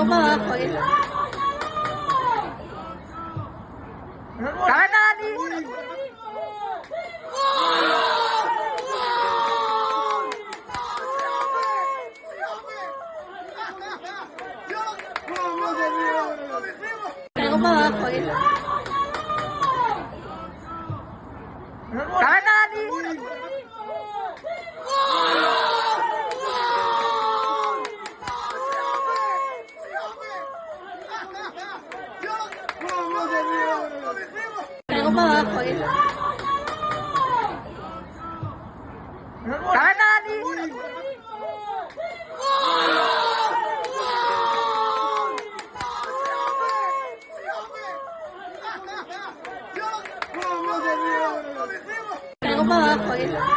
para abajo ahí. ¡Cabeza, Dani! Algo para abajo ahí. ¡Cabeza, Dani! Algo para abajo ahí. ¡Cabeza, Dani! Algo para abajo ahí.